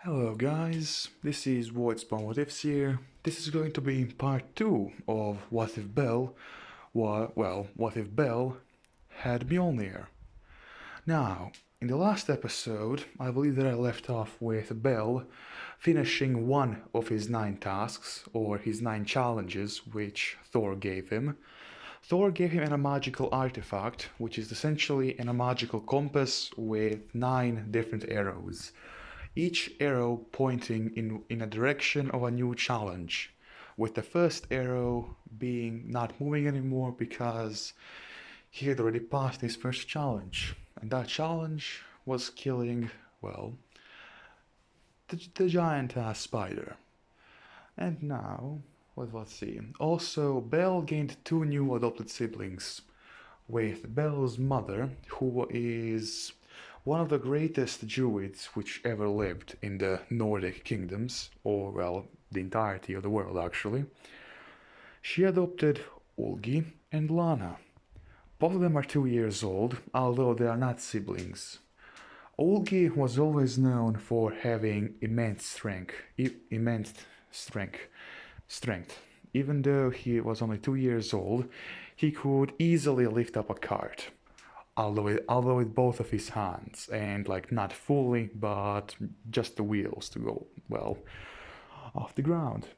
Hello guys, this is Void's Motives here. This is going to be part 2 of What If Bell, what if Bell had Mjolnir. Now, in the last episode, I believe that I left off with Bell finishing one of his 9 tasks, or his 9 challenges, which Thor gave him. Thor gave him a magical artifact, which is essentially a magical compass with 9 different arrows, each arrow pointing in a direction of a new challenge, with the first arrow being not moving anymore because he had already passed his first challenge, and that challenge was killing, well, the giant ass spider. And now, let's see. Also, Belle gained 2 new adopted siblings, with Belle's mother, who is one of the greatest druids which ever lived in the Nordic kingdoms, or well, the entirety of the world actually. She adopted Ulgi and Lana. Both of them are 2 years old, although they are not siblings. Ulgi was always known for having strength. Even though he was only 2 years old, he could easily lift up a cart, although with both of his hands, and like not fully, but just the wheels to go, well, off the ground.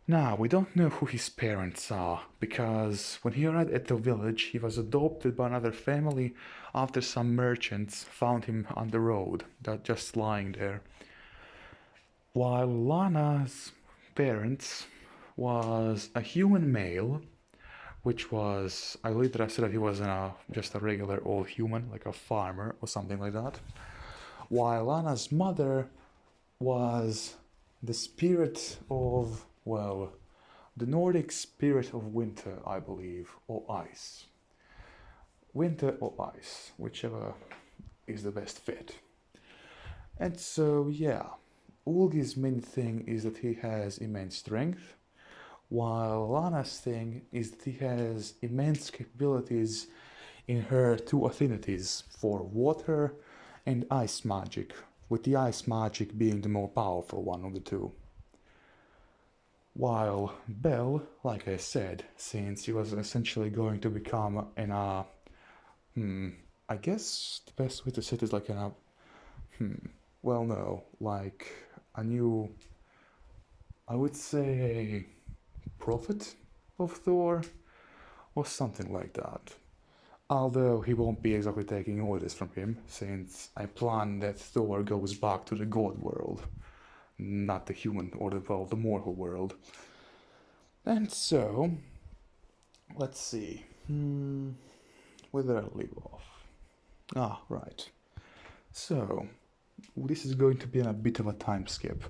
Now, we don't know who his parents are, because when he arrived at the village, he was adopted by another family after some merchants found him on the road, that just lying there. While Lana's parents was a human male, which was, I believe that I said that he was just a regular old human, like a farmer or something like that. While Lana's mother was the spirit of, well, the Nordic spirit of winter, I believe, or ice. Winter or ice, whichever is the best fit. And so, yeah, Ulgi's main thing is that he has immense strength, while Lana's thing is that he has immense capabilities in her 2 affinities for water and ice magic, with the ice magic being the more powerful one of the 2. While Belle, like I said, since he was essentially going to become I guess the best way to say it is like well no, like a new, I would say, prophet of Thor, or something like that. Although he won't be exactly taking orders from him, since I plan that Thor goes back to the god world, not the human or the mortal world. And so, let's see. Where did I leave off? Ah, right. So, this is going to be a bit of a time skip.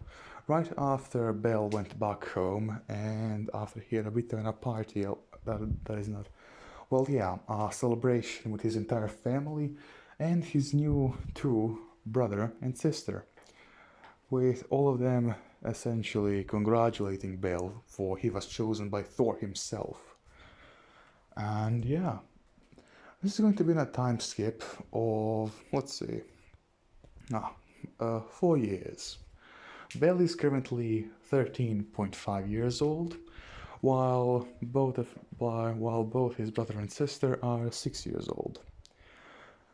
Right after Bell went back home, and after he had a bit of a party, that is not, well, yeah, a celebration with his entire family and his new 2 brother and sister, with all of them essentially congratulating Bell for he was chosen by Thor himself. And yeah, this is going to be a time skip of, let's see, 4 years. Bell is currently 13.5 years old, while both his brother and sister are 6 years old.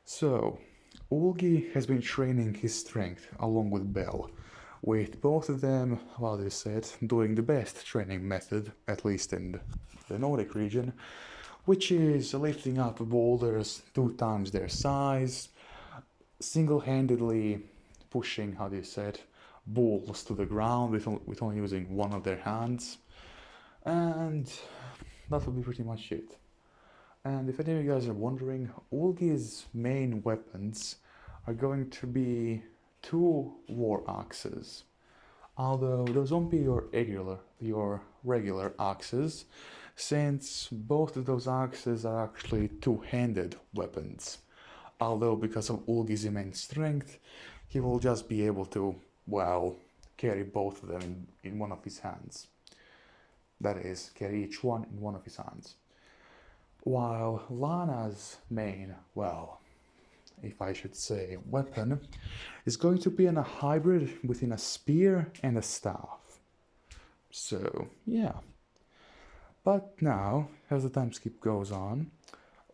So, Ulgi has been training his strength along with Bell, with both of them, well, they said, doing the best training method, at least in the Nordic region, which is lifting up boulders 2 times their size, single-handedly pushing, how do you say it, balls to the ground with only using one of their hands, and that will be pretty much it. And if any of you guys are wondering, Ulgi's main weapons are going to be 2 war axes, although those won't be your regular axes, since both of those axes are actually 2-handed weapons. Although because of Ulgi's immense strength, he will just be able to, well, carry both of them in one of his hands. That is, carry each one in one of his hands. While Lana's main, well, if I should say, weapon, is going to be in a hybrid between a spear and a staff. So, yeah. But now, as the time skip goes on,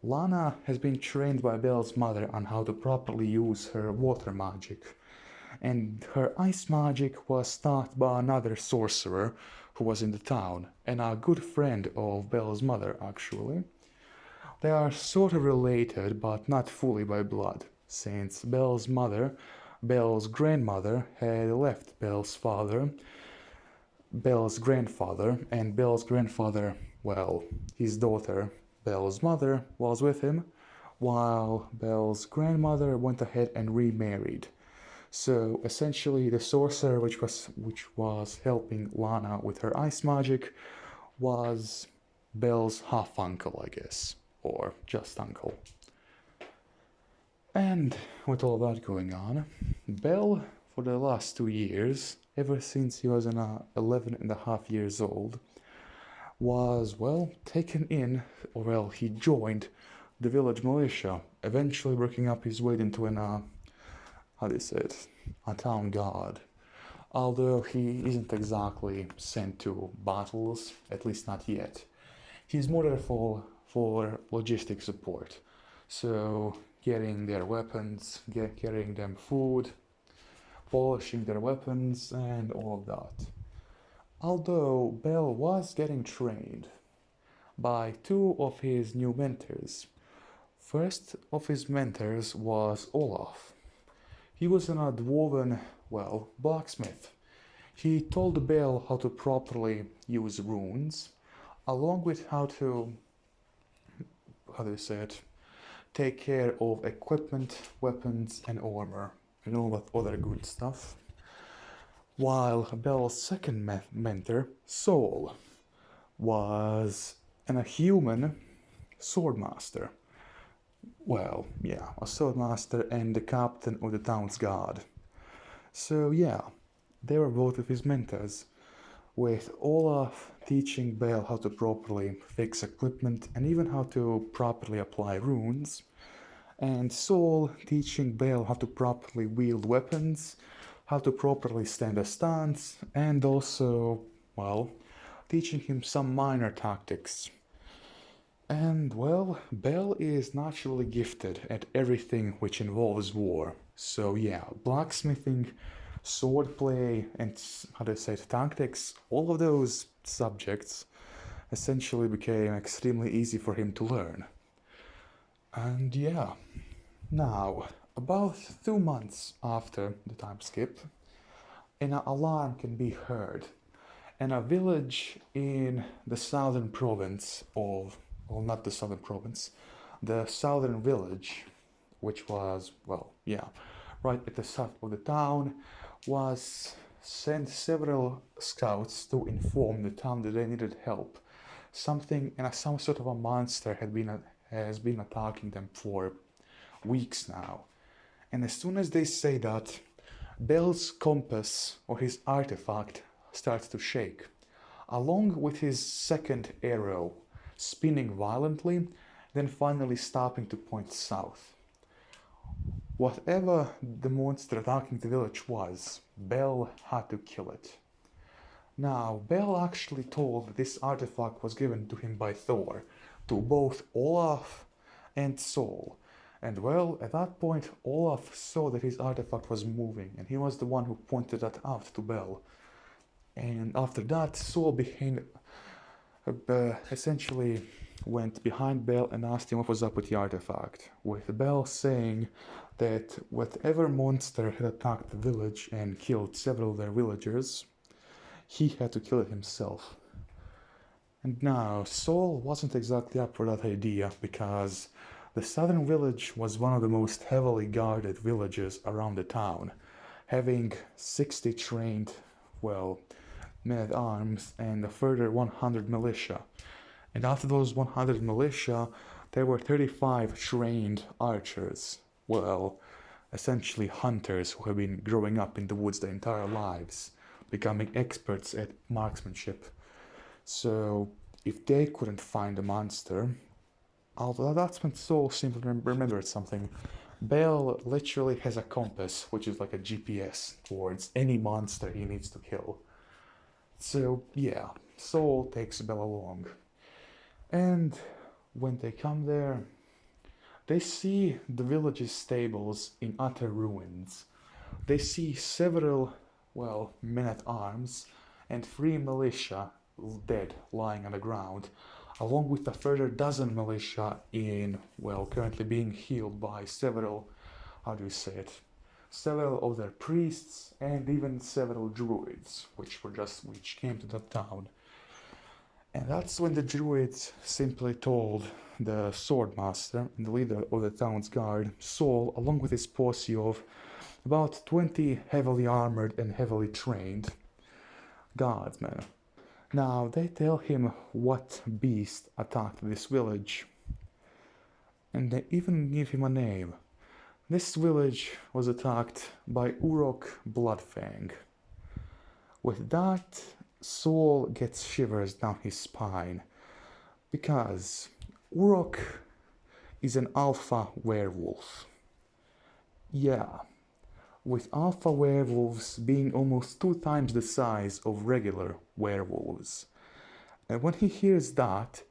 Lana has been trained by Belle's mother on how to properly use her water magic, and her ice magic was taught by another sorcerer who was in the town, and a good friend of Belle's mother, actually. They are sort of related, but not fully by blood, since Belle's grandmother, had left Belle's grandfather, and Belle's grandfather, well, his daughter, Belle's mother, was with him, while Belle's grandmother went ahead and remarried. So essentially, the sorcerer which was helping Lana with her ice magic was Belle's half uncle, I guess, or just uncle. And with all that going on, Belle, for the last 2 years, ever since he was 11 and a half years old, was, well, taken in, or well, he joined the village militia, eventually working up his way into how do you say it, a town guard. Although he isn't exactly sent to battles, at least not yet. He's more there for logistic support. So getting their weapons, carrying them food, polishing their weapons, and all of that. Although Bell was getting trained by two of his new mentors. First of his mentors was Olaf. He was a dwarven, well, blacksmith. He told Bell how to properly use runes, along with how do you say it, take care of equipment, weapons, and armor, and all that other good stuff. While Bell's second mentor, Saul, was a human swordmaster. Well, yeah, a swordmaster and the captain of the town's guard. So yeah, they were both of his mentors, with Olaf teaching Bell how to properly fix equipment and even how to properly apply runes, and Saul teaching Bell how to properly wield weapons, how to properly stand a stance, and also, well, teaching him some minor tactics. And well, Bell is naturally gifted at everything which involves war. So yeah, blacksmithing, swordplay, and how do I say it, tactics, all of those subjects essentially became extremely easy for him to learn. And yeah, now, about 2 months after the time skip, an alarm can be heard, and a village in the southern province of, well, not the southern province, the southern village, which was, well, yeah, right at the south of the town, was sent several scouts to inform the town that they needed help. Something, some sort of a monster has been attacking them for weeks now. And as soon as they say that, Bell's compass, or his artifact, starts to shake, along with his second arrow spinning violently, then finally stopping to point south. Whatever the monster attacking the village was, Bell had to kill it. Now, Bell actually told that this artifact was given to him by Thor, to both Olaf and Saul. And well, at that point, Olaf saw that his artifact was moving, and he was the one who pointed that out to Bell. And after that, Saul essentially went behind Bell and asked him what was up with the artifact, with Bell saying that whatever monster had attacked the village and killed several of their villagers, he had to kill it himself. And now, Saul wasn't exactly up for that idea, because the southern village was one of the most heavily guarded villages around the town, having 60 trained, well, men-at-arms and a further 100 militia. And after those 100 militia, there were 35 trained archers, well, essentially hunters who have been growing up in the woods their entire lives, becoming experts at marksmanship. So, if they couldn't find the monster, although that's when Saul simply remembered something. Bell literally has a compass, which is like a GPS towards any monster he needs to kill. So yeah, Saul takes Bell along. And when they come there, they see the village's stables in utter ruins. They see several, well, men-at-arms and 3 militia dead lying on the ground, along with a further dozen militia in, well, currently being healed by several, how do you say it, several of their priests and even several druids, which came to the town. And that's when the druids simply told the swordmaster and the leader of the town's guard, Saul, along with his posse of about 20 heavily armored and heavily trained guardsmen. Now they tell him what beast attacked this village, and they even give him a name. This village was attacked by Urok Bloodfang. With that, Saul gets shivers down his spine, because Urok is an alpha werewolf. Yeah, with alpha werewolves being almost 2 times the size of regular werewolves. And when he hears that,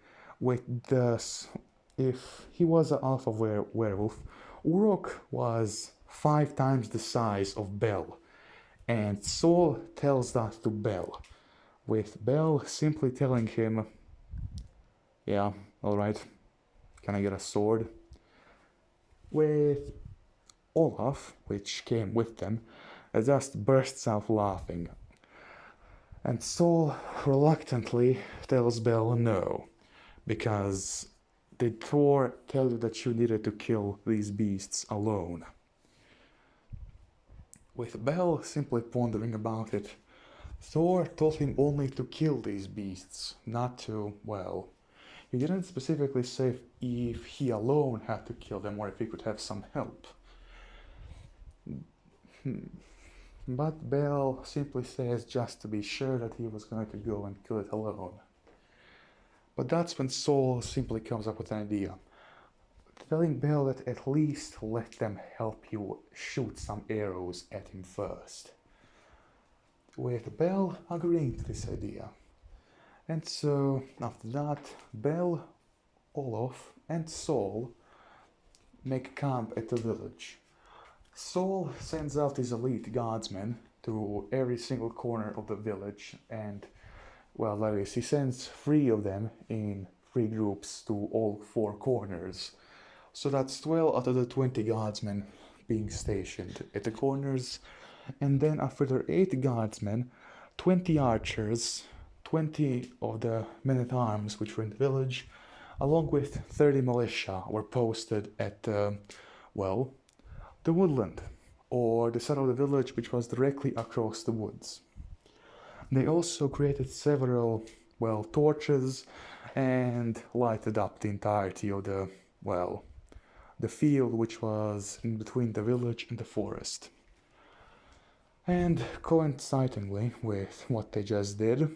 if he was an alpha werewolf, Urok was 5 times the size of Bell. And Saul tells that to Bell, with Bell simply telling him, yeah, alright, can I get a sword? With Olaf, which came with them, just bursts out laughing. And Saul reluctantly tells Bell no, because did Thor tell you that you needed to kill these beasts alone? With Bell simply pondering about it, Thor told him only to kill these beasts, not to, well, he didn't specifically say if he alone had to kill them or if he could have some help. But Bell simply says just to be sure that he was going to go and kill it alone. But that's when Saul simply comes up with an idea, telling Bell that at least let them help you shoot some arrows at him first. With Bell agreeing to this idea. And so, after that, Bell, Olaf, and Saul make camp at the village. Saul sends out his elite guardsmen to every single corner of the village, and, well, that is, he sends 3 of them in 3 groups to all 4 corners. So that's 12 out of the 20 guardsmen being stationed at the corners, and then a further 8 guardsmen, 20 archers, 20 of the men-at-arms which were in the village, along with 30 militia were posted at, well, the woodland, or the side of the village which was directly across the woods. They also created several, well, torches and lighted up the entirety of the, well, the field which was in between the village and the forest. And coincidingly with what they just did,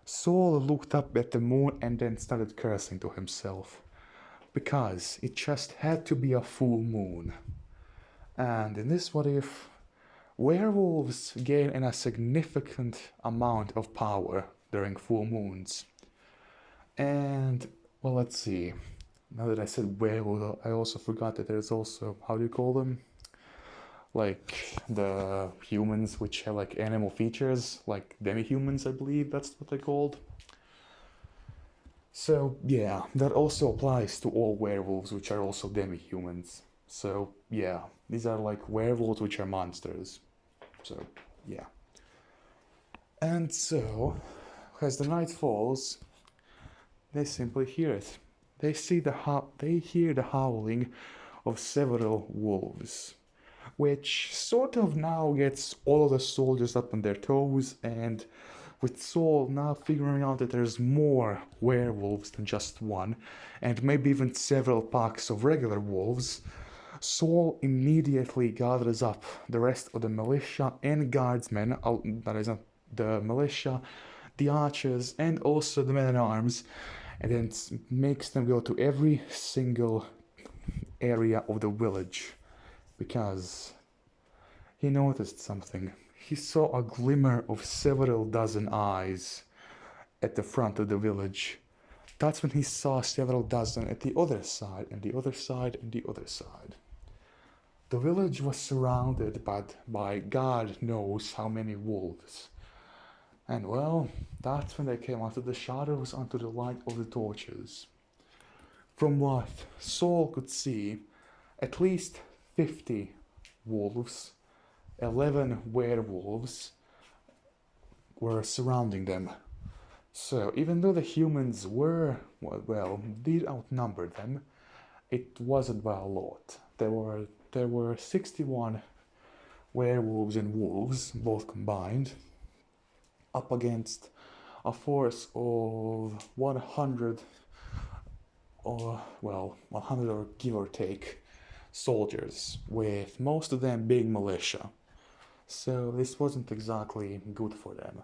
Saul looked up at the moon and then started cursing to himself, because it just had to be a full moon. And in this what if, werewolves gain a significant amount of power during full moons. And, well, let's see, now that I said werewolf, I also forgot that there's also, how do you call them? Like the humans which have like animal features, like demi-humans, I believe that's what they're called. So yeah, that also applies to all werewolves which are also demi-humans. So yeah, these are like werewolves which are monsters. So yeah. And so, as the night falls, they simply hear it. They hear the howling of several wolves, which sort of now gets all of the soldiers up on their toes, and with Saul now figuring out that there's more werewolves than just one, and maybe even several packs of regular wolves, Saul immediately gathers up the rest of the militia and guardsmen, that is not the militia, the archers, and also the men-at-arms, and then makes them go to every single area of the village because he noticed something. He saw a glimmer of several dozen eyes at the front of the village. That's when he saw several dozen at the other side, and the other side, and the other side. The village was surrounded by God knows how many wolves. And well, that's when they came out of the shadows onto the light of the torches. From what Saul could see, at least 50 wolves, 11 werewolves were surrounding them. So even though the humans did outnumber them, it wasn't by a lot. There were 61 werewolves and wolves, both combined, up against a force of 100 or give or take soldiers, with most of them being militia. So this wasn't exactly good for them.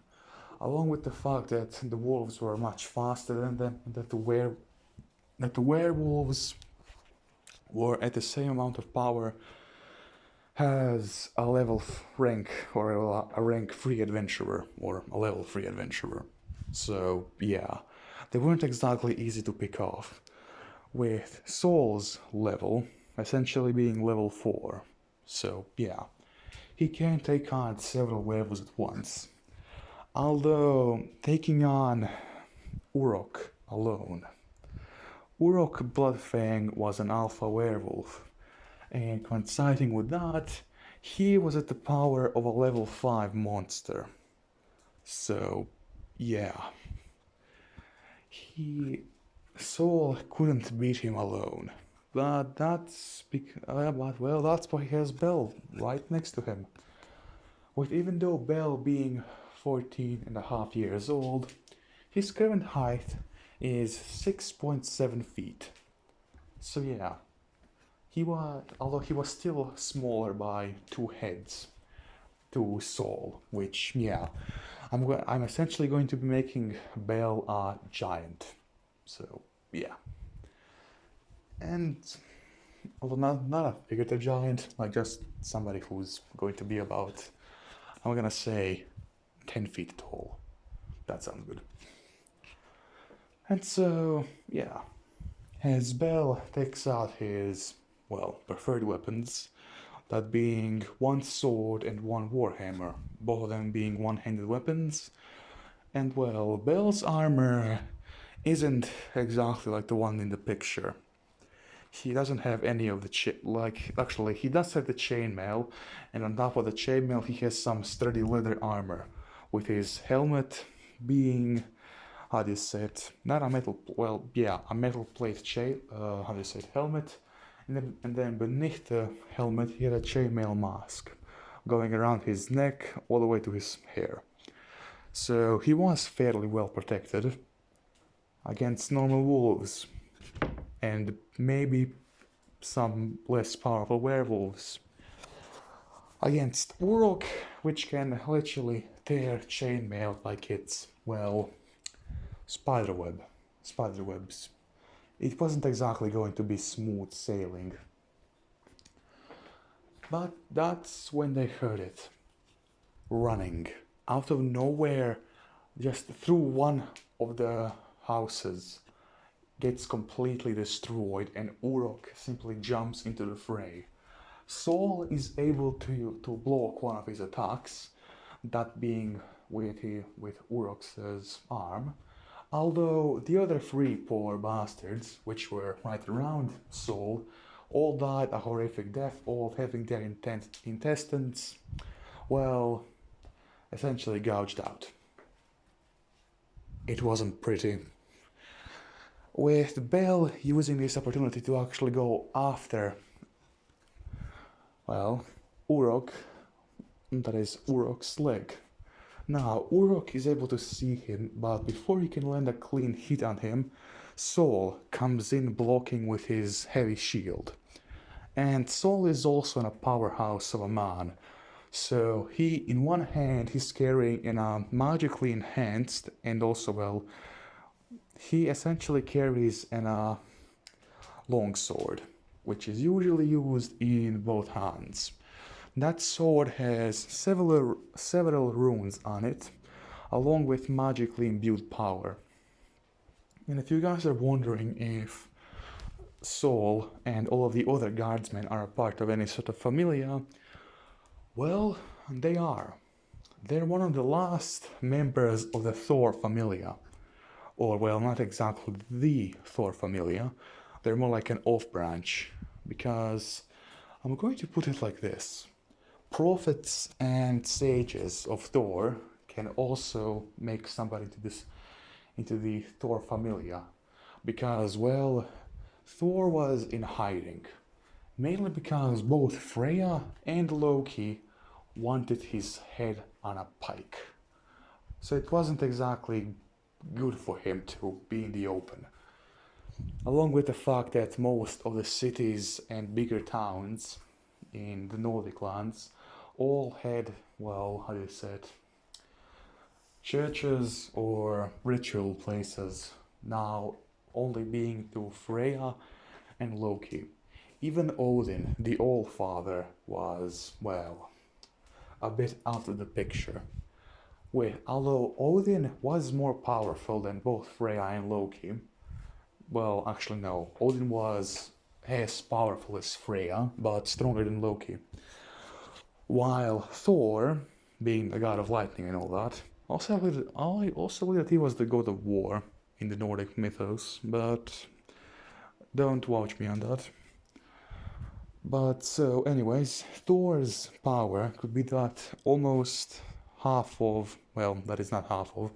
Along with the fact that the wolves were much faster than them, that the werewolves were at the same amount of power as a level rank or a rank 3 adventurer or a level 3 adventurer. So yeah, they weren't exactly easy to pick off, with Saul's level essentially being level 4. So yeah, he can take on several werewolves at once. Although taking on Urok alone. Urok Bloodfang was an alpha werewolf, and coinciding with that, he was at the power of a level 5 monster. So, yeah. Saul couldn't beat him alone. But that's why he has Bell right next to him. With even though Bell being 14 and a half years old, his current height is 6.7 feet. So yeah, although he was still smaller by 2 heads to Saul, which yeah, I'm essentially going to be making Bell a giant. So yeah, and although not a figurative giant, like just somebody who's going to be about, I'm gonna say 10 feet tall. That sounds good. And so, yeah, as Bell takes out his, preferred weapons, that being one sword and one warhammer, both of them being one-handed weapons, and Bell's armor isn't exactly like the one in the picture. He doesn't have any of the actually he does have the chainmail, and on top of the chainmail he has some sturdy leather armor, with his helmet being, how do you say it, not a metal, a metal plate helmet, and then beneath the helmet he had a chainmail mask going around his neck all the way to his hair. So he was fairly well protected against normal wolves, and maybe some less powerful werewolves. Against Urok, which can literally tear chainmail like it's, spiderwebs. It wasn't exactly going to be smooth sailing. But that's when they heard it. Running. Out of nowhere, just through one of the houses, gets completely destroyed, and Urok simply jumps into the fray. Saul is able to block one of his attacks, that being with Urok's arm, although the other 3 poor bastards, which were right around Saul, all died a horrific death, all having their intestines, essentially gouged out. It wasn't pretty. With Bell using this opportunity to actually go after, Urok, that is Urok's leg. Now, Urok is able to see him, but before he can land a clean hit on him, Saul comes in blocking with his heavy shield. And Saul is also a powerhouse of a man, so he, in one hand, he's carrying a magically enhanced, and also, he essentially carries a long sword. which is usually used in both hands. That sword has several runes on it, along with magically imbued power. And if you guys are wondering if Saul and all of the other guardsmen are a part of any sort of familia, well, they are. They're one of the last members of the Thor familia. Or, well, not exactly the Thor familia. They're more like an off-branch. Because, I'm going to put it like this. Prophets and sages of Thor can also make somebody into the Thor familia. Because, well, Thor was in hiding. Mainly because both Freya and Loki wanted his head on a pike. So it wasn't exactly good for him to be in the open. Along with the fact that most of the cities and bigger towns in the Nordic lands all had, well, how do you say it, churches or ritual places, now only being to Freya and Loki. Even Odin, the All-Father, was, well, a bit out of the picture. Although Odin was more powerful than both Freya and Loki, well, actually no, Odin was as powerful as Freya, but stronger than Loki. While Thor, being the god of lightning and all that, I also believe that he was the god of war in the Nordic mythos, but don't watch me on that. But so anyways, Thor's power could be that almost half of, well, that is not half of,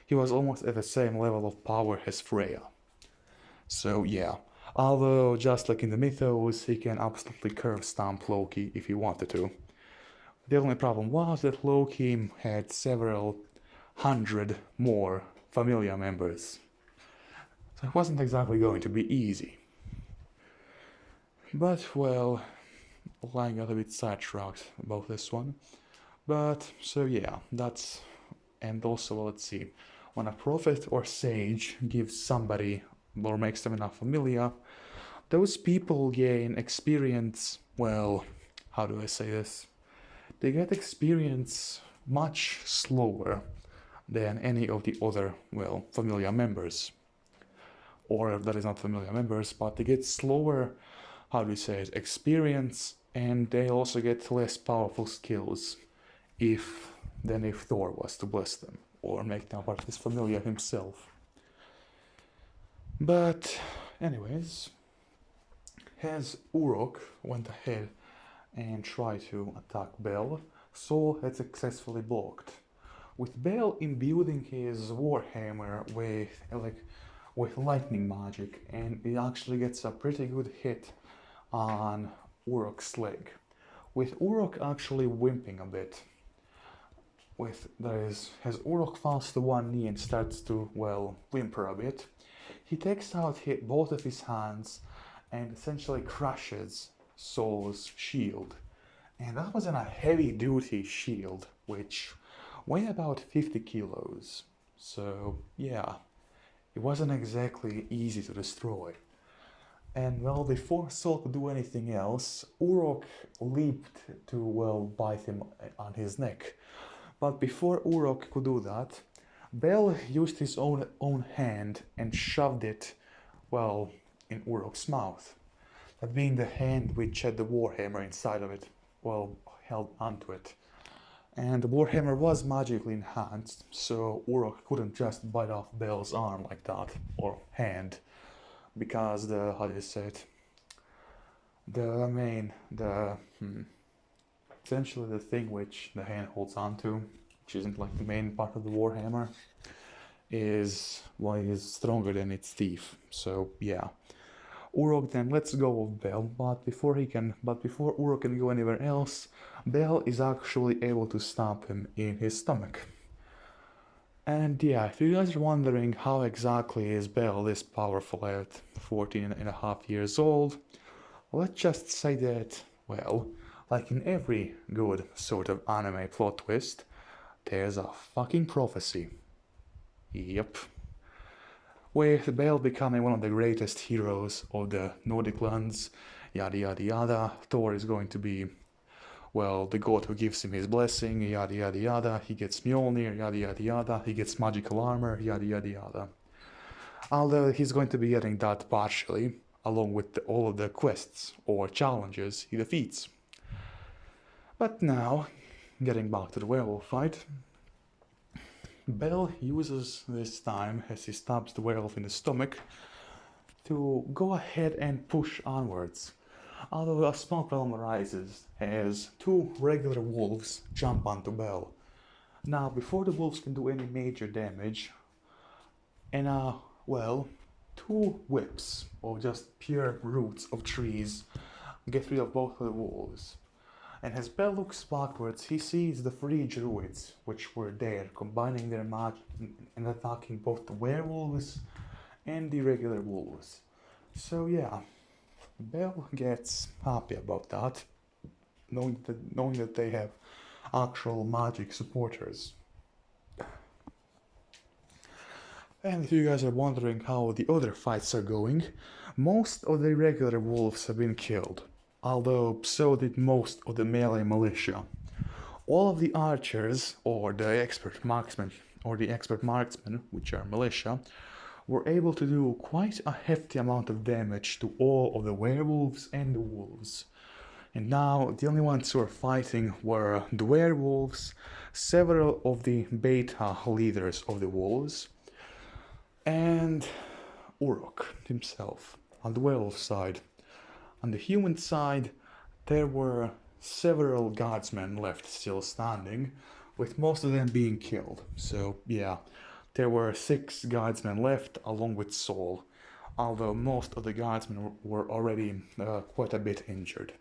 he was almost at the same level of power as Freya. So yeah, although just like in the mythos, he can absolutely curve stomp Loki if he wanted to. The only problem was that Loki had several hundred more familia members. So it wasn't exactly going to be easy. But, well, I got a bit sidetracked about this one. But, so yeah, that's... And also, let's see, when a prophet or sage gives somebody or makes them enough familia, those people gain experience, well, how do I say this? They get experience much slower than any of the other, well, familia members. Or that is not familia members, but they get slower, how do you say it, experience, and they also get less powerful skills than if Thor was to bless them or make them part of his familia himself. But anyways, as Urok went ahead and tried to attack Bel, Saul had successfully blocked, with Bel imbuing his warhammer with lightning magic, and it actually gets a pretty good hit on Urok's leg, with Urok actually wimping a bit. As Urok falls to one knee and starts to, well, whimper a bit, he takes out both of his hands and essentially crushes Saul's shield. And that was a heavy-duty shield, which weighed about 50 kilos. So, yeah, it wasn't exactly easy to destroy. And, well, before Saul could do anything else, Urok leaped to, well, bite him on his neck. But before Urok could do that, Bel used his own hand and shoved it, well, in Urok's mouth. That being the hand which had the warhammer inside of it, well, held onto it. And the warhammer was magically enhanced, so Urok couldn't just bite off Bel's arm like that, or hand, because essentially the thing which the hand holds onto, which isn't like the main part of the warhammer, is stronger than its teeth. So yeah, Urok then lets go of Bel, but before Urok can go anywhere else, Bel is actually able to stab him in his stomach. And yeah, if you guys are wondering how exactly is Bel this powerful at 14 and a half years old, let's just say that, well, like in every good sort of anime plot twist, there's a fucking prophecy. Yep. With Bel becoming one of the greatest heroes of the Nordic lands, yada yada yada. Thor is going to be, well, the god who gives him his blessing, yada yada yada. He gets Mjolnir, yada yada yada. He gets magical armor, yada yada yada. Although he's going to be getting that partially, along with all of the quests or challenges he defeats. But now, getting back to the werewolf fight, Bell uses this time as he stabs the werewolf in the stomach to go ahead and push onwards. Although a small problem arises as two regular wolves jump onto Bell. Now, before the wolves can do any major damage, and well, two whips or just pure roots of trees get rid of both of the wolves. And as Bell looks backwards, he sees the three druids which were there, combining their magic and attacking both the werewolves and the regular wolves. So yeah, Bell gets happy about that, knowing that they have actual magic supporters. And if you guys are wondering how the other fights are going, most of the regular wolves have been killed, although so did most of the melee militia. All of the archers, or the expert marksmen, which are militia, were able to do quite a hefty amount of damage to all of the werewolves and the wolves. And now the only ones who were fighting were the werewolves, several of the beta leaders of the wolves, and Urok himself on the werewolf side. On the human side, there were several guardsmen left still standing, with most of them being killed. So yeah, there were 6 guardsmen left along with Saul, although most of the guardsmen were already quite a bit injured.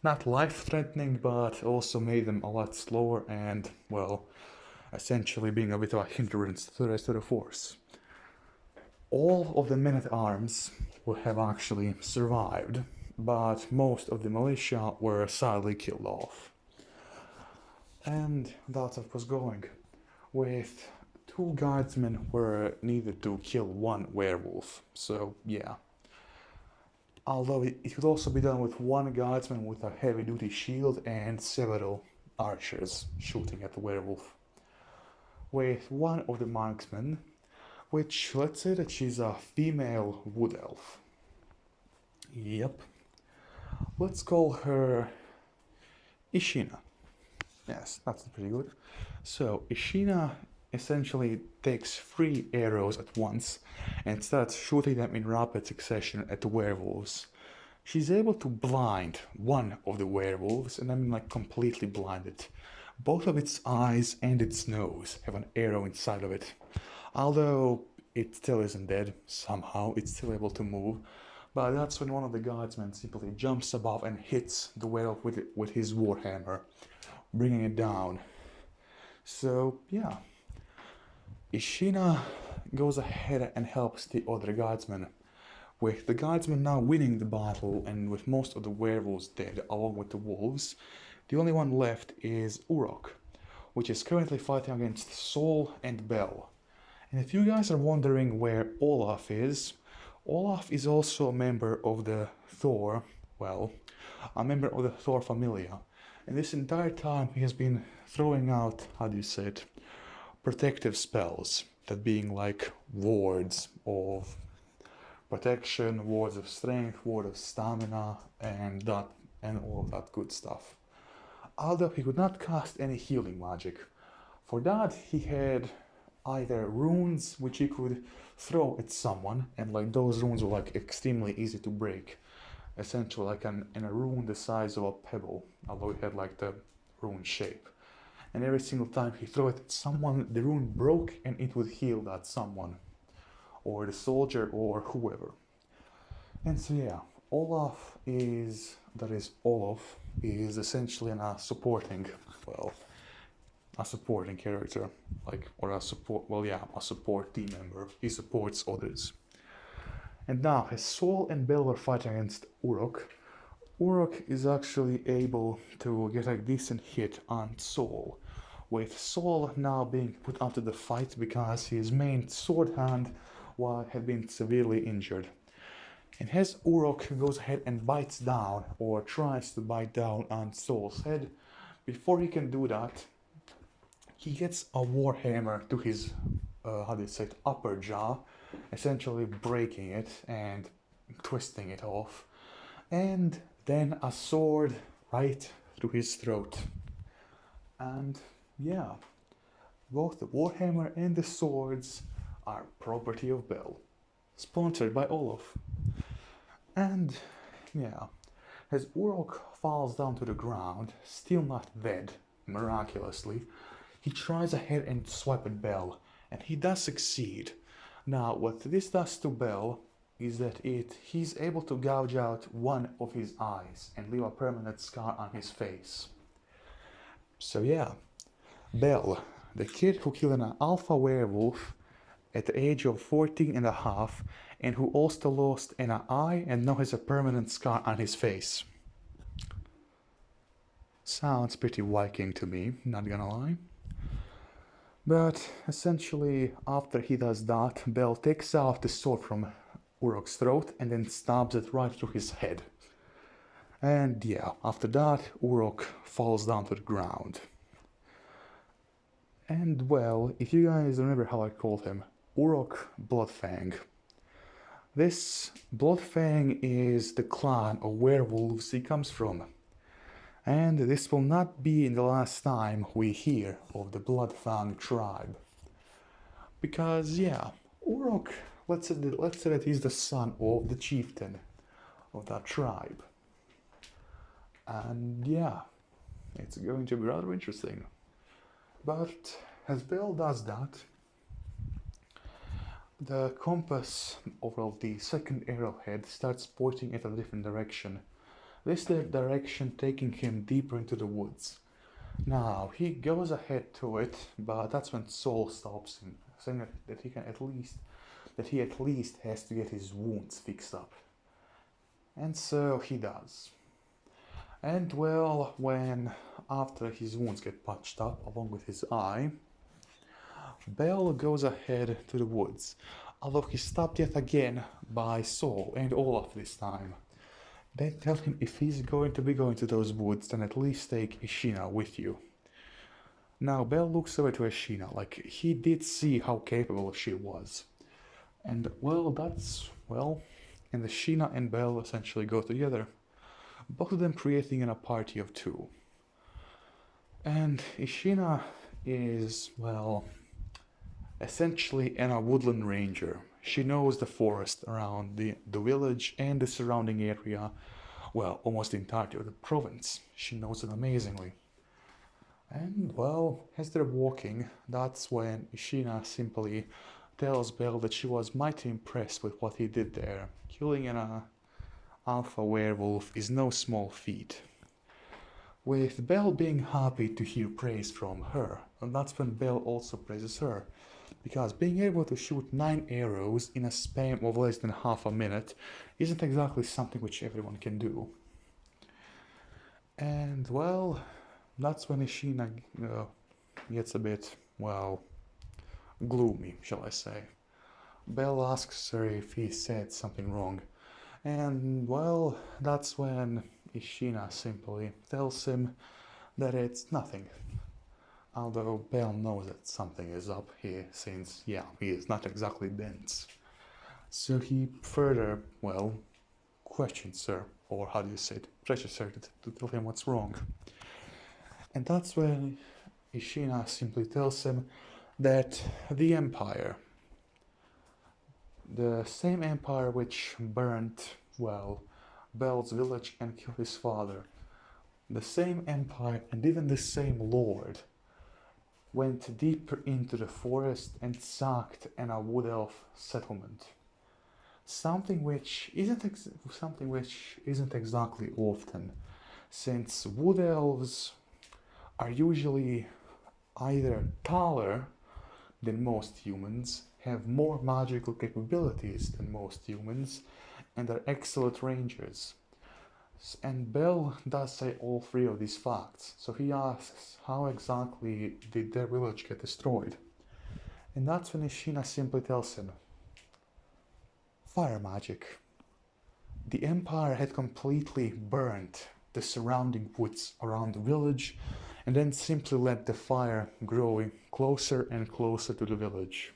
Not life-threatening, but also made them a lot slower and, well, essentially being a bit of a hindrance to the rest of the force. All of the men-at-arms would have actually survived, but most of the militia were sadly killed off. And that's what was going, with 2 guardsmen were needed to kill 1 werewolf, so yeah. Although it could also be done with 1 guardsman with a heavy-duty shield and several archers shooting at the werewolf. With one of the marksmen, which, let's say that she's a female wood elf. Yep. Let's call her Ishina. Yes, that's pretty good. So, Ishina essentially takes 3 arrows at once and starts shooting them in rapid succession at the werewolves. She's able to blind one of the werewolves, and I mean like completely blind it. Both of its eyes and its nose have an arrow inside of it. Although it still isn't dead, somehow it's still able to move. But that's when one of the guardsmen simply jumps above and hits the werewolf with his warhammer, bringing it down. So yeah, Ishina goes ahead and helps the other guardsmen, with the guardsmen now winning the battle and with most of the werewolves dead along with the wolves. The only one left is Urok, which is currently fighting against Saul and Bell. And if you guys are wondering where Olaf is also a member of the Thor, well, a member of the Thor familia. And this entire time he has been throwing out, how do you say it, protective spells, that being like wards of protection, wards of strength, ward of stamina, and all of that good stuff. Although he could not cast any healing magic. For that he had either runes which he could throw at someone, and like those runes were like extremely easy to break. Essentially like a rune the size of a pebble, although it had like the rune shape. And every single time he threw it at someone, the rune broke and it would heal that someone, or the soldier, or whoever. And so yeah, Olaf is essentially a supporting character, a support team member. He supports others. And now, as Saul and Bell were fighting against Urok, Urok is actually able to get a decent hit on Saul, with Saul now being put out of the fight because his main sword hand had been severely injured. And as Urok goes ahead and bites down, or tries to bite down on Saul's head, before he can do that, he gets a warhammer to his, how do you say it, upper jaw, essentially breaking it and twisting it off, and then a sword right through his throat. And yeah, both the warhammer and the swords are property of Bel, sponsored by Olaf. And yeah, as Urok falls down to the ground, still not dead, miraculously, he tries ahead and swipe at Bel, and he does succeed. Now, what this does to Bel is that he's able to gouge out one of his eyes and leave a permanent scar on his face. So yeah, Bel, the kid who killed an alpha werewolf at the age of 14 and a half, and who also lost an eye and now has a permanent scar on his face. Sounds pretty Viking to me, not gonna lie. But essentially, after he does that, Bel takes out the sword from Urok's throat and then stabs it right through his head. And yeah, after that, Urok falls down to the ground. And well, if you guys remember how I called him, Urok Bloodfang. This Bloodfang is the clan of werewolves he comes from. And this will not be the last time we hear of the Bloodfang tribe. Because yeah, Urok, let's say that he's the son of the chieftain of that tribe. And yeah, it's going to be rather interesting. But as Bel does that, the compass of the second arrowhead starts pointing at a different direction. This direction taking him deeper into the woods. Now, he goes ahead to it, but that's when Saul stops him, saying that he at least has to get his wounds fixed up. And so he does. And well, when after his wounds get patched up along with his eye, Bel goes ahead to the woods, although he's stopped yet again by Saul and Olaf this time. They tell him if he's going to be going to those woods, then at least take Ishina with you. Now Bel looks over to Ishina, like he did see how capable she was. And and Ishina and Bel essentially go together, both of them creating a party of two. And Ishina is, essentially a woodland ranger. She knows the forest around the village and the surrounding area, almost the entirety of the province. She knows it amazingly. And as they're walking, that's when Ishina simply tells Bel that she was mighty impressed with what he did there. Killing an alpha werewolf is no small feat. With Bel being happy to hear praise from her, and that's when Bel also praises her. Because being able to shoot 9 arrows in a span of less than half a minute isn't exactly something which everyone can do. And that's when Ishina gets a bit, gloomy, shall I say. Bel asks her if he said something wrong. And that's when Ishina simply tells him that it's nothing. Although Bel knows that something is up here, since, he is not exactly dense. So he further, questions her, or how do you say it, pressures her to tell him what's wrong. And that's when Ishina simply tells him that the Empire, the same Empire which burnt, Bel's village and killed his father, the same Empire and even the same Lord went deeper into the forest and sacked a wood elf settlement. Something which isn't exactly often, since wood elves are usually either taller than most humans, have more magical capabilities than most humans, and are excellent rangers. And Bel does say all 3 of these facts, so he asks how exactly did their village get destroyed. And that's when Ishina simply tells him, fire magic. the Empire had completely burnt the surrounding woods around the village and then simply let the fire grow closer and closer to the village.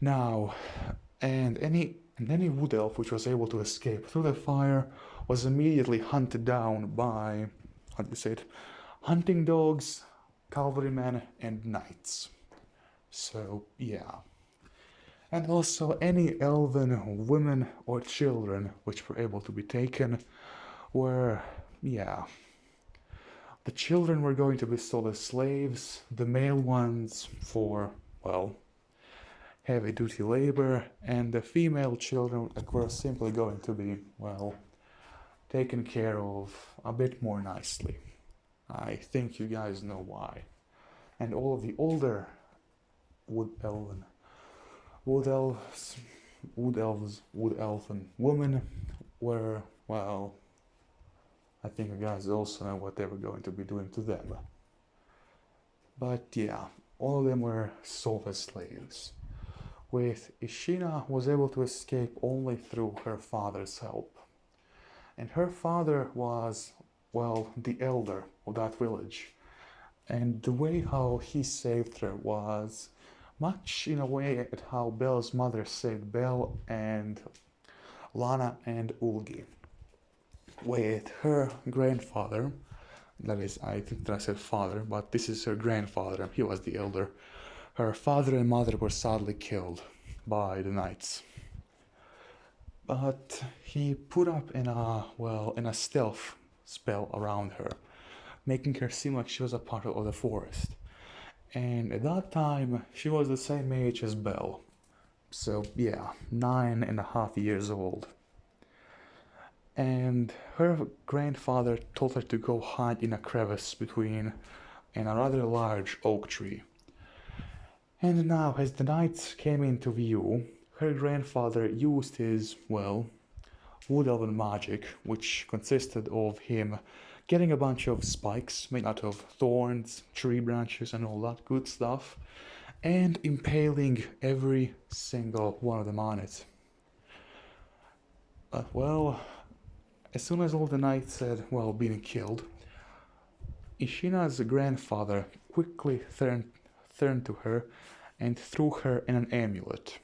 Now, any wood elf which was able to escape through the fire was immediately hunted down by, how do you say it, hunting dogs, cavalrymen, and knights. So, yeah. And also any elven women or children which were able to be taken were, yeah. The children were going to be sold as slaves, the male ones for, well, heavy duty labor, and the female children were simply going to be, well, taken care of a bit more nicely. I think you guys know why. And all of the older wood elven wood elven women were, well, I think you guys also know what they were going to be doing to them. But yeah, all of them were sold as slaves. With Ishina was able to escape only through her father's help. And her father was, well, the elder of that village. And the way how he saved her was much in a way at how Belle's mother saved Belle and Lana and Ulgi. With her grandfather, that is, I think that I said father, but this is her grandfather, he was the elder. Her father and mother were sadly killed by the knights. But he put up in a stealth spell around her, making her seem like she was a part of the forest. And at that time, she was the same age as Belle. So yeah, 9.5 years old. And her grandfather told her to go hide in a crevice between a rather large oak tree. And now, as the knights came into view, her grandfather used his, well, wood elven magic, which consisted of him getting a bunch of spikes made out of thorns, tree branches, and all that good stuff, and impaling every single one of them on it. Well, as soon as all the knights had, well, been killed, Ishina's grandfather quickly turned to her and threw her in an amulet,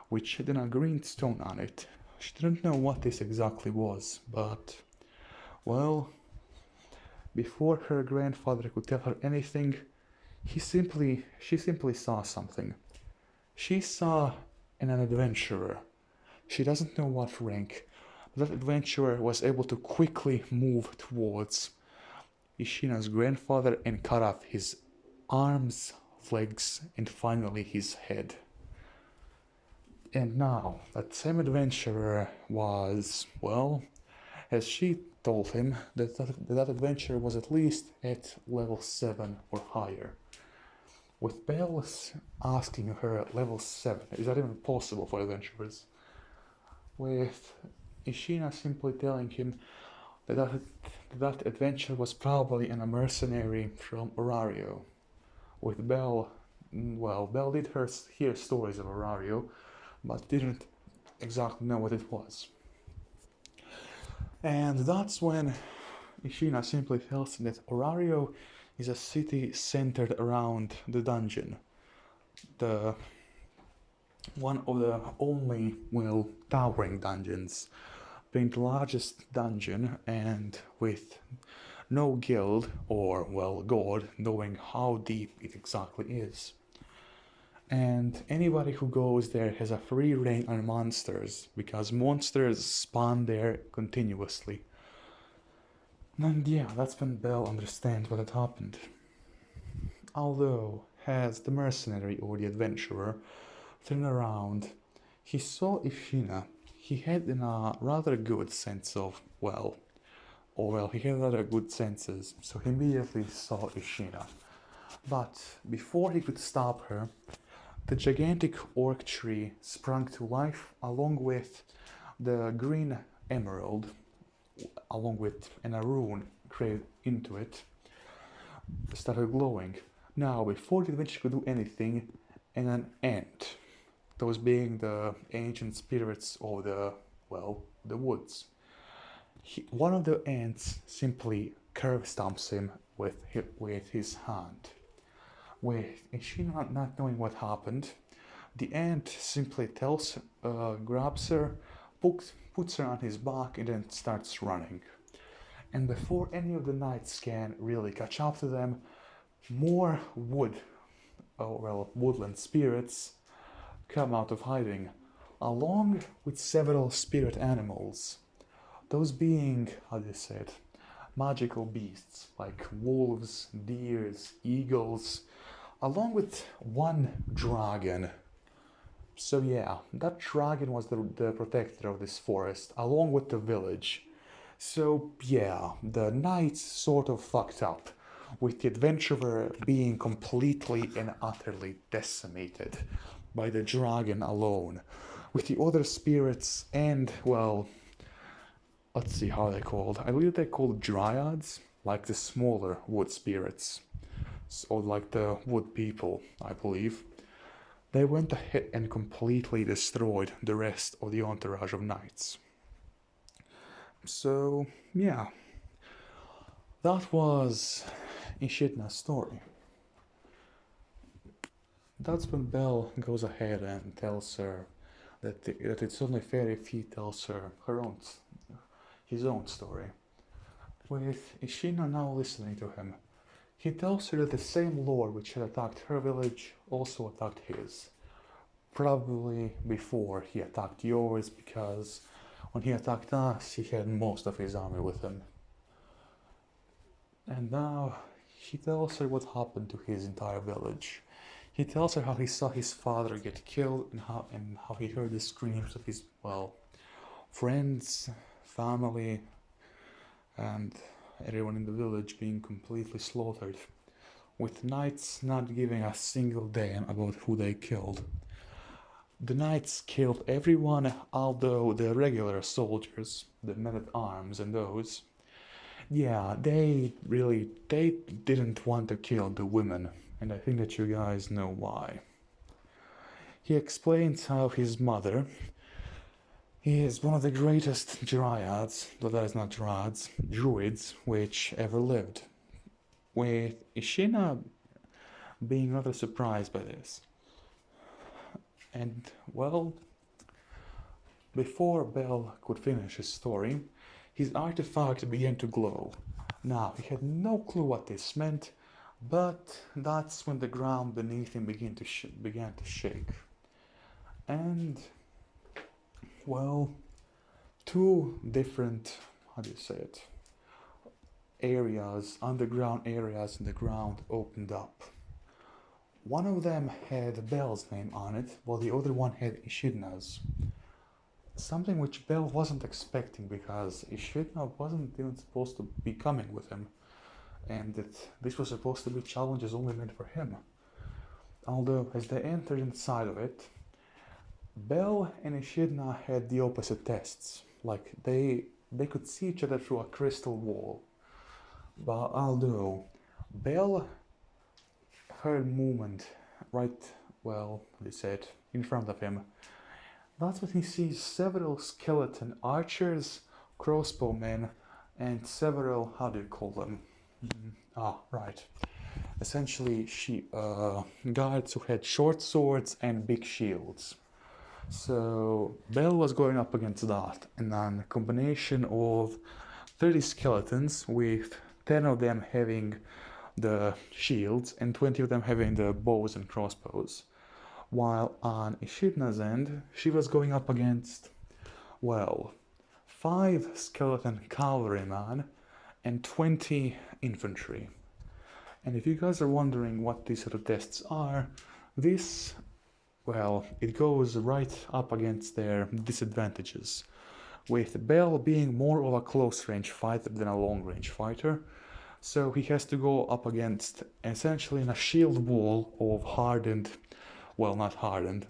which had a green stone on it. She didn't know what this exactly was, but, well, before her grandfather could tell her anything, she simply saw something. She saw an adventurer. She doesn't know what rank. That adventurer was able to quickly move towards Ishina's grandfather and cut off his arms, legs, and finally his head. And now, that same adventurer was, well, as she told him, that adventurer was at least at level 7 or higher. With Belle asking her at level 7, is that even possible for adventurers? With Ishina simply telling him that adventure was probably a mercenary from Orario. With Belle, well, Belle did hear stories of Orario, but didn't exactly know what it was. And that's when Ishina simply tells him that Orario is a city centered around the dungeon. One of the only, well, towering dungeons, being the largest dungeon and with no guild or, well, god knowing how deep it exactly is. And anybody who goes there has a free reign on monsters, because monsters spawn there continuously. And yeah, that's when Belle understands what had happened. Although, as the mercenary or the adventurer turned around, he saw Ishina. He had a rather good sense of, he had rather good senses, so he immediately saw Ishina. But before he could stop her, the gigantic orc tree sprung to life along with the green emerald, along with a rune created into it, started glowing. Now, before the adventure could do anything, an ant, those being the ancient spirits of the, the woods. One of the ants simply curve stomps him with his hand. With she not knowing what happened, the ant simply grabs her, puts her on his back, and then starts running. And before any of the knights can really catch up to them, more woodland spirits come out of hiding, along with several spirit animals. Those being, how do you say it, magical beasts like wolves, deers, eagles, along with one dragon. So yeah, that dragon was the protector of this forest, along with the village. So yeah, the knights sort of fucked up, with the adventurer being completely and utterly decimated by the dragon alone, with the other spirits and, well, let's see how they're called. I believe they're called dryads, like the smaller wood spirits, or like the wood people, I believe. They went ahead and completely destroyed the rest of the entourage of knights. So, yeah, that was Ishidna's story. That's when Belle goes ahead and tells her that it's only fair if he tells her his own story. With Ishina now listening to him, he tells her that the same lord which had attacked her village also attacked his. Probably before he attacked yours, because when he attacked us, he had most of his army with him. And now he tells her what happened to his entire village. He tells her how he saw his father get killed and how he heard the screams of his, well, friends, family, and everyone in the village being completely slaughtered, with knights not giving a single damn about who they killed. The knights killed everyone, although the regular soldiers, the men-at-arms and those, yeah, they didn't want to kill the women, and I think that you guys know why. He explains how his mother is one of the greatest dryads, though that is not dryads, druids, which ever lived, with Ishina being rather surprised by this. And, well, before Bell could finish his story, his artifact began to glow. Now, he had no clue what this meant, but that's when the ground beneath him began to shake. And, well, two different, how do you say it, underground areas in the ground opened up. One of them had Belle's name on it, while the other one had Ishidna's. Something which Belle wasn't expecting, because Ishidna wasn't even supposed to be coming with him, and that this was supposed to be challenges only meant for him. Although, as they entered inside of it, Belle and Ishidna had the opposite tests. Like, they could see each other through a crystal wall. But although Belle heard movement they said, in front of him, that's when he sees several skeleton archers, crossbowmen, and several, how do you call them? Essentially, guards who had short swords and big shields. So Belle was going up against that, and then a combination of 30 skeletons, with 10 of them having the shields and 20 of them having the bows and crossbows. While on Ishidna's end, she was going up against, 5 skeleton cavalrymen and 20 infantry. And if you guys are wondering what these sort of tests are, it goes right up against their disadvantages, with Belle being more of a close-range fighter than a long-range fighter. So he has to go up against, essentially, in a shield wall of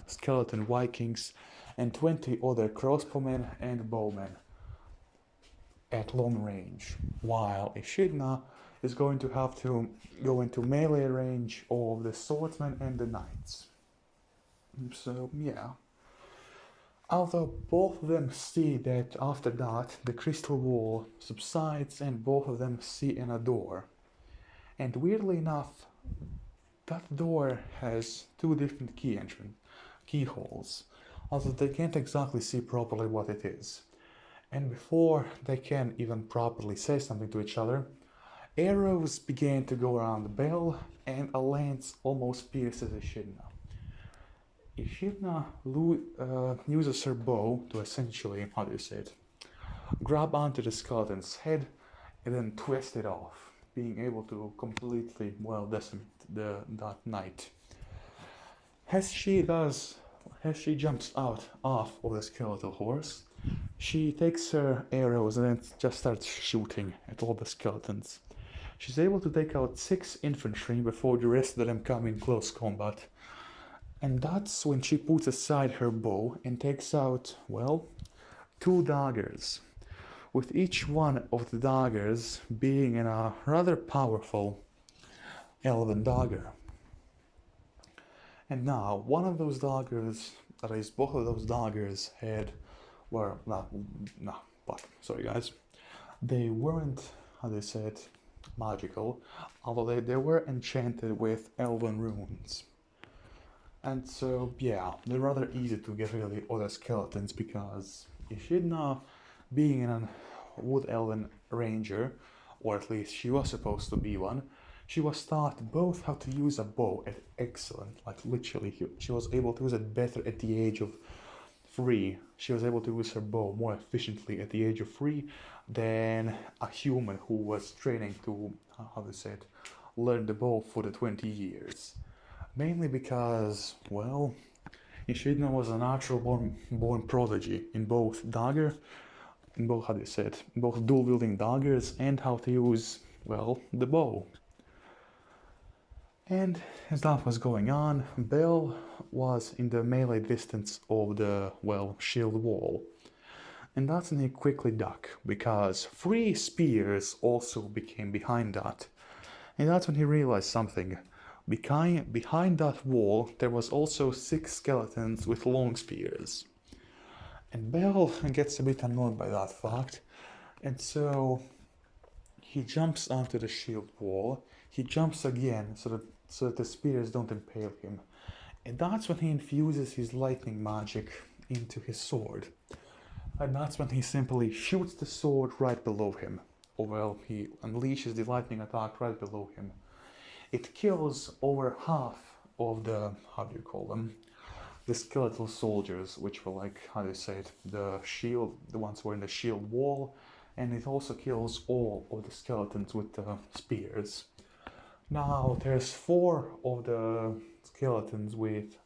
skeleton Vikings and 20 other crossbowmen and bowmen at long range, while Ishidna is going to have to go into melee range of the swordsmen and the knights. So, yeah. Although both of them see that after that the crystal wall subsides and both of them see in a door. And weirdly enough, that door has two different keyholes, although they can't exactly see properly what it is. And before they can even properly say something to each other, arrows began to go around Bell, and a lance almost pierces Echidna. Echidna uses her bow to essentially, how do you say it, grab onto the skeleton's head and then twist it off, being able to completely, well, decimate that knight. As she jumps off of the skeletal horse, she takes her arrows and then just starts shooting at all the skeletons. She's able to take out 6 infantry before the rest of them come in close combat. And that's when she puts aside her bow and takes out, well, 2 daggers, with each one of the daggers being in a rather powerful elven dagger. And now, one of those daggers, that is, both of those daggers sorry guys, they weren't, how they say it, magical, although they were enchanted with elven runes. And so, yeah, they're rather easy to get rid of the other skeletons because Echidna, being a wood elven ranger, or at least she was supposed to be one, she was taught both how to use a bow at excellent, like literally, she was able to use it better at the age of 3. She was able to use her bow more efficiently at the age of 3 than a human who was training to, how to say it, learn the bow for the 20 years. Mainly because, well, Echidna was a natural born prodigy in both both dual-wielding daggers and how to use, well, the bow. And as that was going on, Bell was in the melee distance of the, well, shield wall. And that's when he quickly ducked, because 3 spears also became behind that. And that's when he realized something. Behind that wall, there was also 6 skeletons with long spears. And Bell gets a bit annoyed by that fact, and so he jumps onto the shield wall. He jumps again so that the spears don't impale him. And that's when he infuses his lightning magic into his sword. And that's when he simply shoots the sword right below him. Or well, he unleashes the lightning attack right below him. It kills over half of the, how do you call them, the skeletal soldiers, which were like, how do you say it, the ones who were in the shield wall, and it also kills all of the skeletons with the spears. Now, there's 4 of the skeletons with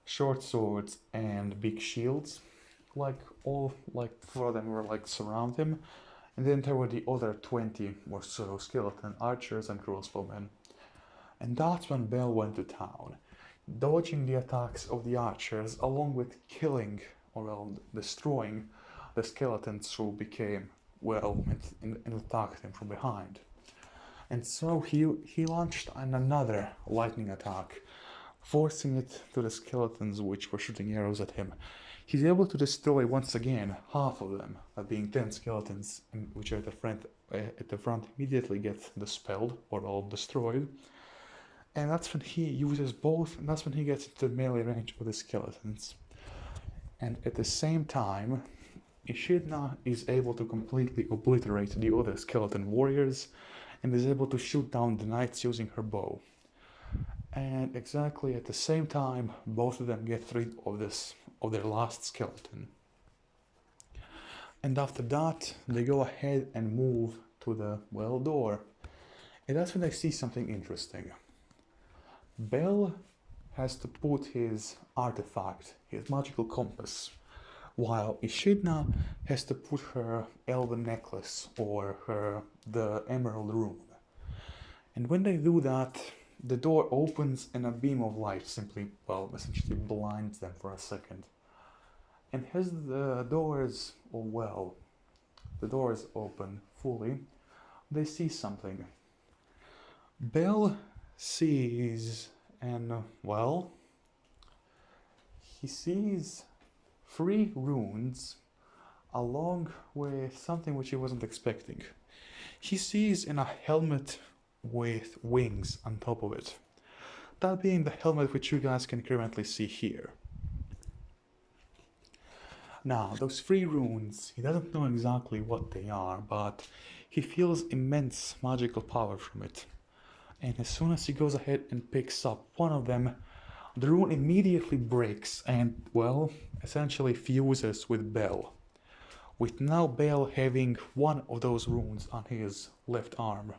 short swords and big shields, like 4 of them were like surround him, and then there were the other 20 or so skeleton archers and crossbowmen. And that's when Bell went to town, dodging the attacks of the archers along with killing, or well, destroying the skeletons who became, well, and attacked him from behind. And so he launched another lightning attack, forcing it to the skeletons which were shooting arrows at him. He's able to destroy once again half of them, that being 10 skeletons, which are at the front immediately get dispelled or all destroyed. And that's when he uses both, and that's when he gets into melee range with the skeletons. And at the same time, Echidna is able to completely obliterate the other skeleton warriors, and is able to shoot down the knights using her bow. And exactly at the same time, both of them get rid of their last skeleton. And after that, they go ahead and move to the, well, door. And that's when they see something interesting. Bell has to put his artifact, his magical compass, while Echidna has to put her elven necklace or the emerald rune. And when they do that, the door opens and a beam of light simply, well, essentially blinds them for a second. And as the doors open fully, they see something. Bell sees, and well, he sees 3 runes along with something which he wasn't expecting. He sees in a helmet with wings on top of it. That being the helmet which you guys can currently see here. Now, those 3 runes, he doesn't know exactly what they are, but he feels immense magical power from it. And as soon as he goes ahead and picks up one of them, the rune immediately breaks and, well, essentially fuses with Bell. With now Bell having one of those runes on his left arm.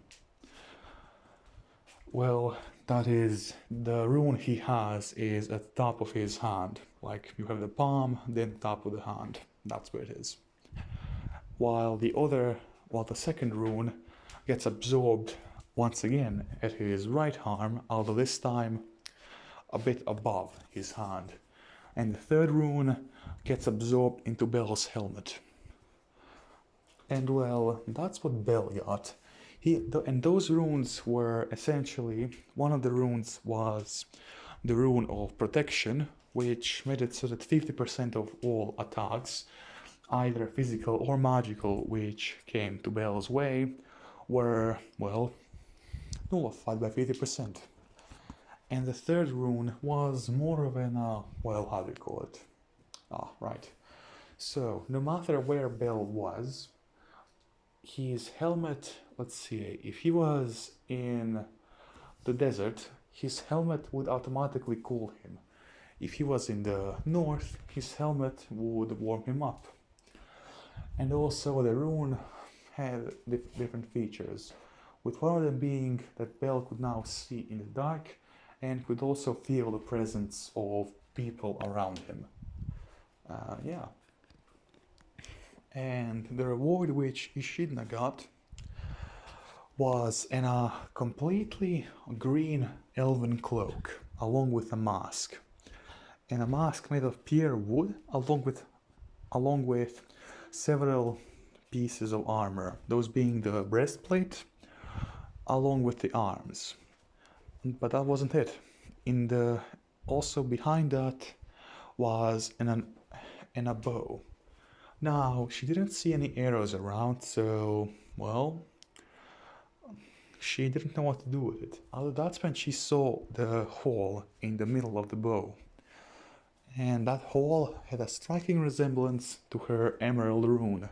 Well, that is, the rune he has is at the top of his hand. Like, you have the palm, then top of the hand. That's where it is. While the second rune gets absorbed once again at his right arm, although this time a bit above his hand. And the third rune gets absorbed into Bell's helmet. And well, that's what Bell got. And those runes were essentially, one of the runes was the rune of protection, which made it so that 50% of all attacks, either physical or magical, which came to Bell's way, were, well, nullified by 50%. And the third rune was more of an, well, how do you call it? Right. So, no matter where Bell was, his helmet, let's see, if he was in the desert, his helmet would automatically cool him. If he was in the north, his helmet would warm him up. And also the rune had different features, with one of them being that Bell could now see in the dark and could also feel the presence of people around him. Yeah. And the reward which Ishidna got was in a completely green elven cloak, along with a mask. And a mask made of pure wood, along with several pieces of armor, those being the breastplate, along with the arms. But that wasn't it. Also behind that was a bow. Now, she didn't see any arrows around, so, well, she didn't know what to do with it. That's when she saw the hole in the middle of the bow. And that hole had a striking resemblance to her emerald rune.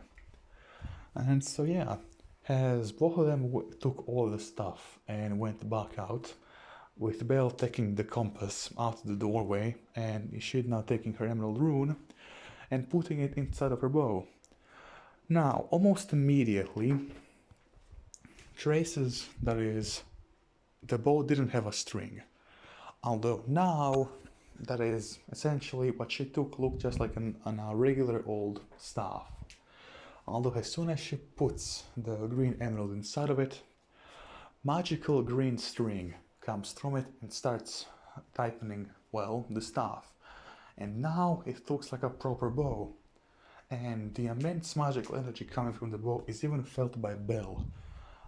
And so, yeah, as both of them took all the stuff and went back out, with Belle taking the compass out the doorway and Ishidna taking her emerald rune and putting it inside of her bow. Now, almost immediately, traces, that is, the bow didn't have a string. Although now, that is, essentially what she took looked just like a regular old staff. Although as soon as she puts the green emerald inside of it, magical green string comes from it and starts tightening, well, the staff. And now it looks like a proper bow. And the immense magical energy coming from the bow is even felt by Belle.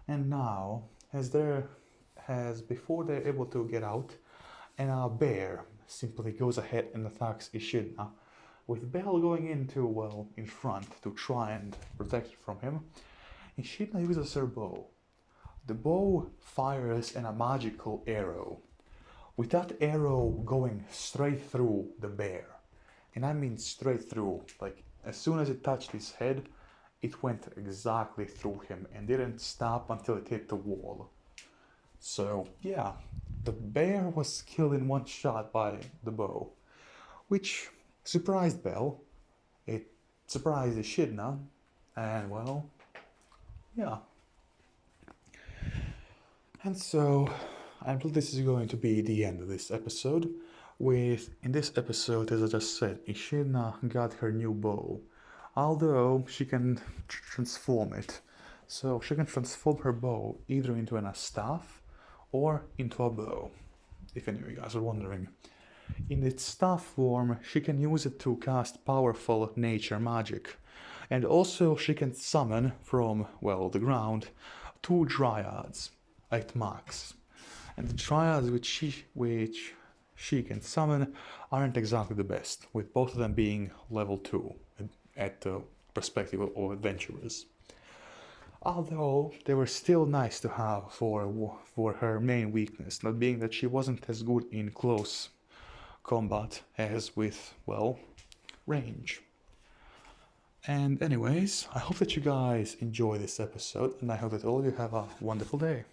And now, before they're able to get out, and a bear simply goes ahead and attacks Ishidna, with Belle going in front to try and protect from him. Ishidna uses her bow. The bow fires a magical arrow, with that arrow going straight through the bear. And I mean straight through, like as soon as it touched his head, it went exactly through him and didn't stop until it hit the wall. So yeah, the bear was killed in one shot by the bow, which surprised Belle. It surprised Ishidna, and well, yeah. And so, I believe this is going to be the end of this episode. In this episode, as I just said, Ishidna got her new bow, although she can transform it. So she can transform her bow either into a staff or into a bow, if any of you guys are wondering. In its staff form, she can use it to cast powerful nature magic, and also she can summon from, well, the ground, 2 dryads at max. And the dryads which she can summon aren't exactly the best, with both of them being level 2 at the perspective of adventurers. Although they were still nice to have for her main weakness, not being that she wasn't as good in close combat as with, well, range. And anyways, I hope that you guys enjoy this episode, and I hope that all of you have a wonderful day.